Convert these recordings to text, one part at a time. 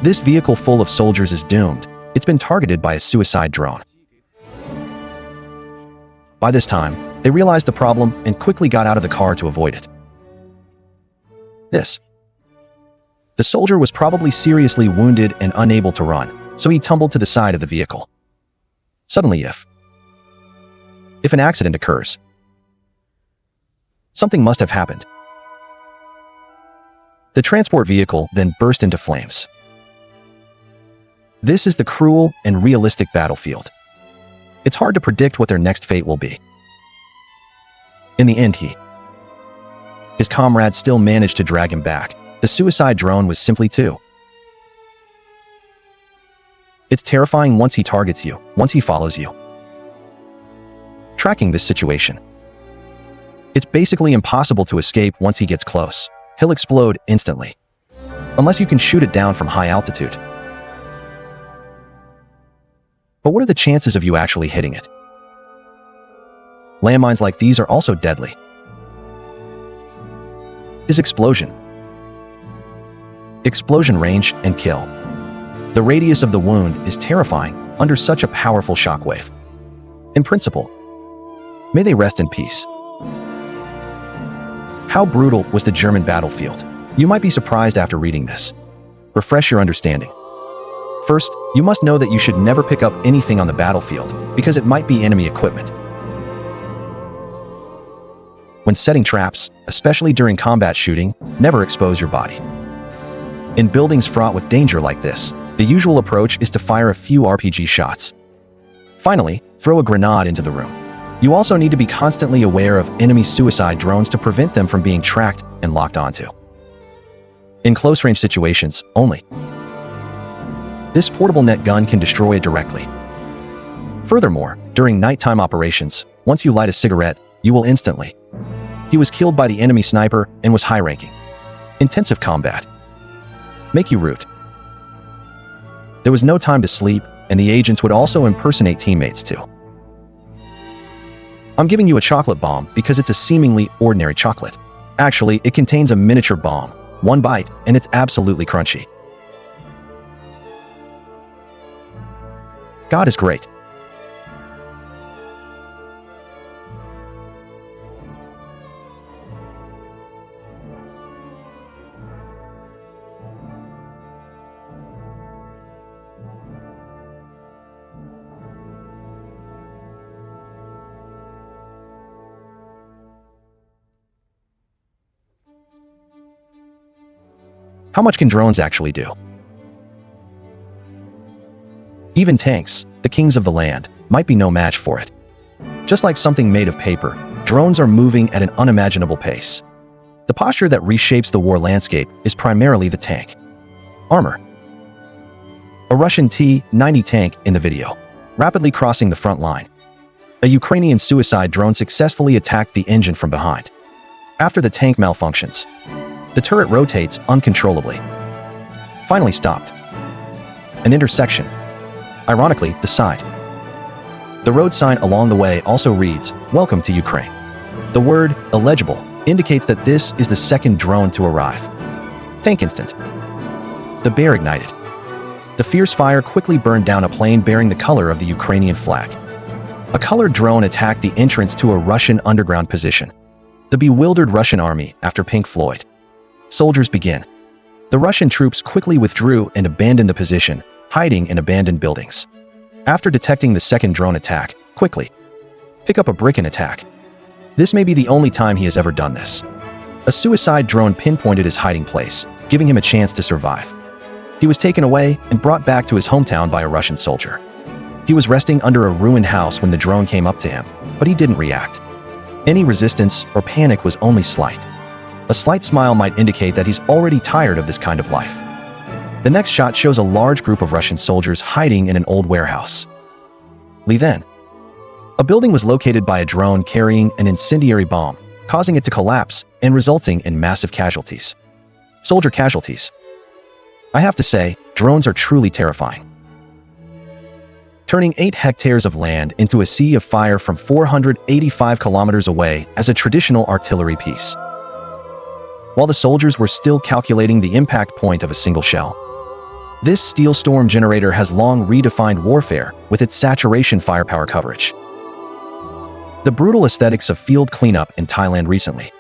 This vehicle full of soldiers is doomed. It's been targeted by a suicide drone. By this time, they realized the problem and quickly got out of the car to avoid it. The soldier was probably seriously wounded and unable to run, so he tumbled to the side of the vehicle. Suddenly, if an accident occurs, something must have happened. The transport vehicle then burst into flames. This is the cruel and realistic battlefield. It's hard to predict what their next fate will be. In the end, his comrades still managed to drag him back. The suicide drone was simply too. It's terrifying once he targets you, once he follows you. Tracking this situation. It's basically impossible to escape once he gets close. He'll explode instantly, unless you can shoot it down from high altitude. But what are the chances of you actually hitting it? Landmines like these are also deadly. Explosion range and kill. The radius of the wound is terrifying under such a powerful shockwave. In principle, may they rest in peace. How brutal was the German battlefield? You might be surprised after reading this. Refresh your understanding. First, you must know that you should never pick up anything on the battlefield because it might be enemy equipment. When setting traps, especially during combat shooting, never expose your body. In buildings fraught with danger like this, the usual approach is to fire a few RPG shots. Finally, throw a grenade into the room. You also need to be constantly aware of enemy suicide drones to prevent them from being tracked and locked onto. In close-range situations only. This portable net gun can destroy it directly. Furthermore, during nighttime operations, once you light a cigarette, you will instantly. He was killed by the enemy sniper and was high-ranking. Intensive combat. Make you root. There was no time to sleep, and the agents would also impersonate teammates too. I'm giving you a chocolate bomb because it's a seemingly ordinary chocolate. Actually, it contains a miniature bomb. One bite, and it's absolutely crunchy. God is great. How much can drones actually do? Even tanks, the kings of the land, might be no match for it. Just like something made of paper, drones are moving at an unimaginable pace. The posture that reshapes the war landscape is primarily the tank. Armor. A Russian T-90 tank in the video, rapidly crossing the front line. A Ukrainian suicide drone successfully attacked the engine from behind. After the tank malfunctions, the turret rotates uncontrollably. Finally stopped. An intersection. Ironically, the side. The road sign along the way also reads, "Welcome to Ukraine." The word, illegible, indicates that this is the second drone to arrive. Tank instant. The bear ignited. The fierce fire quickly burned down a plane bearing the color of the Ukrainian flag. A colored drone attacked the entrance to a Russian underground position. The bewildered Russian army after Pink Floyd. Soldiers begin. The Russian troops quickly withdrew and abandoned the position, hiding in abandoned buildings. After detecting the second drone attack, quickly pick up a brick and attack. This may be the only time he has ever done this. A suicide drone pinpointed his hiding place, giving him a chance to survive. He was taken away and brought back to his hometown by a Russian soldier. He was resting under a ruined house when the drone came up to him, but he didn't react. Any resistance or panic was only slight. A slight smile might indicate that he's already tired of this kind of life. The next shot shows a large group of Russian soldiers hiding in an old warehouse. Then, a building was located by a drone carrying an incendiary bomb, causing it to collapse and resulting in massive casualties. Soldier casualties. I have to say, drones are truly terrifying. Turning 8 hectares of land into a sea of fire from 485 kilometers away as a traditional artillery piece. While the soldiers were still calculating the impact point of a single shell. This steel storm generator has long redefined warfare with its saturation firepower coverage. The brutal aesthetics of field cleanup in Thailand recently.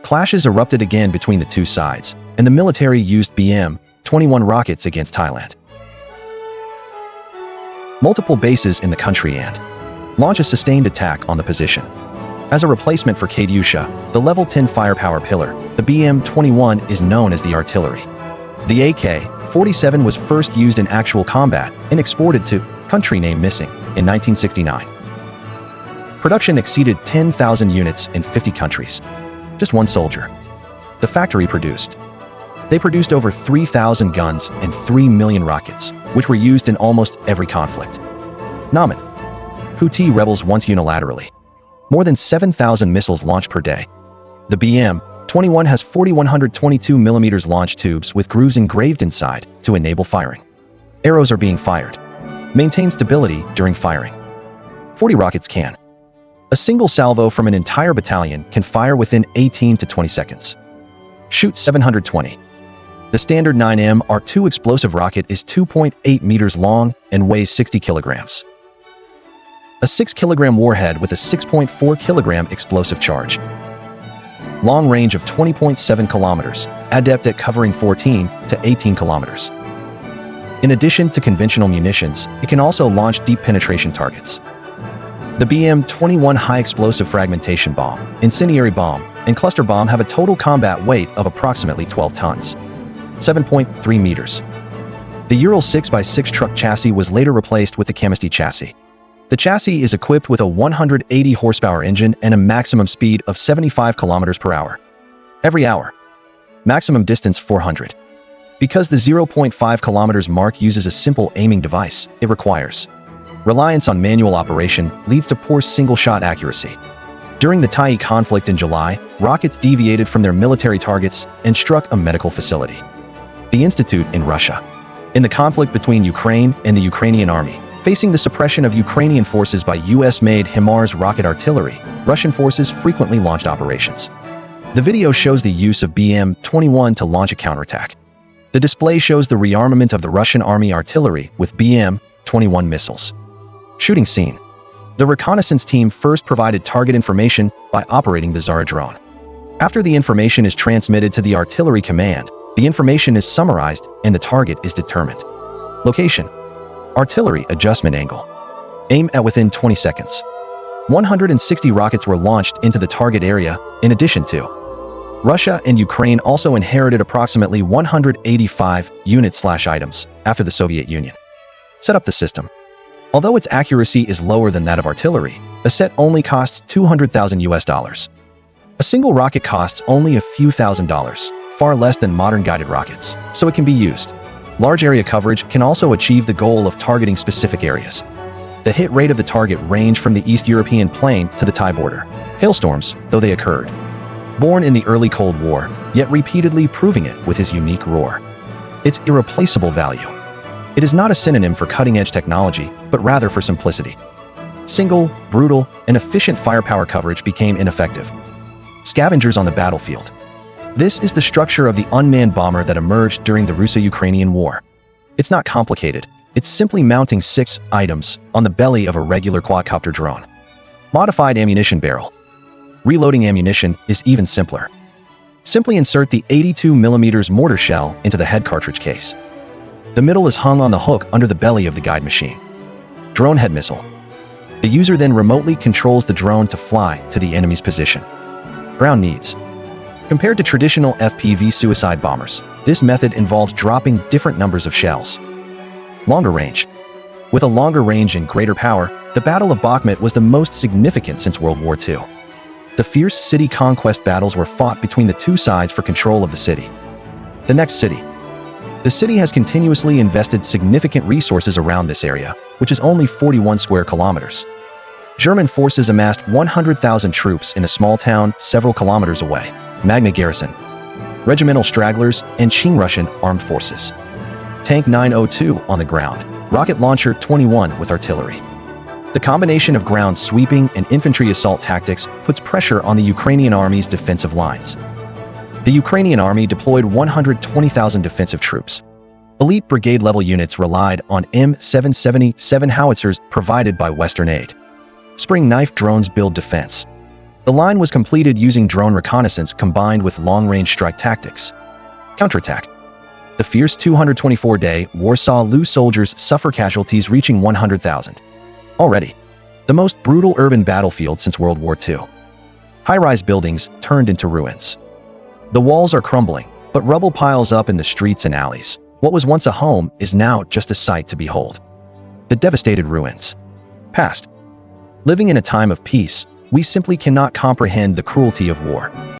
Clashes erupted again between the two sides, and the military used BM-21 rockets against Thailand. Multiple bases in the country and launch a sustained attack on the position. As a replacement for Katyusha, the level 10 firepower pillar, the BM-21 is known as the artillery. The AK-47 was first used in actual combat and exported to country name missing in 1969. Production exceeded 10,000 units in 50 countries. Just one soldier. The factory produced. They produced over 3,000 guns and 3 million rockets, which were used in almost every conflict. Yemen. Houthi rebels once unilaterally. More than 7,000 missiles launched per day. The BM-21 has 4,122mm launch tubes with grooves engraved inside to enable firing. Arrows are being fired. Maintain stability during firing. 40 rockets can. A single salvo from an entire battalion can fire within 18 to 20 seconds. Shoot 720. The standard 9M-R2 explosive rocket is 2.8 meters long and weighs 60 kilograms. A 6-kilogram warhead with a 6.4-kilogram explosive charge. Long range of 20.7 kilometers, adept at covering 14 to 18 kilometers. In addition to conventional munitions, it can also launch deep penetration targets. The BM-21 high-explosive fragmentation bomb, incendiary bomb, and cluster bomb have a total combat weight of approximately 12 tons, 7.3 meters. The Ural 6x6 truck chassis was later replaced with the Kamikaze chassis. The chassis is equipped with a 180 horsepower engine and a maximum speed of 75 kilometers per hour. Every hour. Maximum distance 400. Because the 0.5 kilometers mark uses a simple aiming device, it requires reliance on manual operation leads to poor single-shot accuracy. During the Thai conflict in July, rockets deviated from their military targets and struck a medical facility. The Institute in Russia. In the conflict between Ukraine and the Ukrainian army, facing the suppression of Ukrainian forces by US-made HIMARS rocket artillery, Russian forces frequently launched operations. The video shows the use of BM-21 to launch a counterattack. The display shows the rearmament of the Russian army artillery with BM-21 missiles. Shooting scene. The reconnaissance team first provided target information by operating the Zara drone. After the information is transmitted to the artillery command, the information is summarized and the target is determined. Location. Artillery adjustment angle. Aim at within 20 seconds. 160 rockets were launched into the target area, in addition to Russia and Ukraine also inherited approximately 185 unit/items after the Soviet Union. Set up the system. Although its accuracy is lower than that of artillery, a set only costs $200,000. A single rocket costs only a few $1,000s, far less than modern guided rockets, so it can be used. Large area coverage can also achieve the goal of targeting specific areas. The hit rate of the target ranged from the East European plain to the Thai border. Hailstorms, though they occurred. Born in the early Cold War, yet repeatedly proving it with his unique roar. Its irreplaceable value. It is not a synonym for cutting-edge technology, but rather for simplicity. Single, brutal, and efficient firepower coverage became ineffective. Scavengers on the battlefield. This is the structure of the unmanned bomber that emerged during the Russo-Ukrainian War. It's not complicated. It's simply mounting 6 items on the belly of a regular quadcopter drone. Modified ammunition barrel. Reloading ammunition is even simpler. Simply insert the 82mm mortar shell into the head cartridge case. The middle is hung on the hook under the belly of the guide machine. Drone head missile. The user then remotely controls the drone to fly to the enemy's position. Ground needs. Compared to traditional FPV suicide bombers, this method involves dropping different numbers of shells. Longer range. With a longer range and greater power, the Battle of Bakhmut was the most significant since World War II. The fierce city conquest battles were fought between the two sides for control of the city. The next city. The city has continuously invested significant resources around this area, which is only 41 square kilometers. German forces amassed 100,000 troops in a small town several kilometers away, Magna Garrison. Regimental stragglers and Qing Russian armed forces. Tank 902 on the ground, rocket launcher 21 with artillery. The combination of ground sweeping and infantry assault tactics puts pressure on the Ukrainian army's defensive lines. The Ukrainian army deployed 120,000 defensive troops. Elite brigade-level units relied on M777 howitzers provided by Western aid. Spring knife drones build defense. The line was completed using drone reconnaissance combined with long-range strike tactics. Counterattack. The fierce 224-day war saw Lu soldiers suffer casualties reaching 100,000. Already, the most brutal urban battlefield since World War II. High-rise buildings turned into ruins. The walls are crumbling, but rubble piles up in the streets and alleys. What was once a home is now just a sight to behold. The devastated ruins. Past. Living in a time of peace, we simply cannot comprehend the cruelty of war.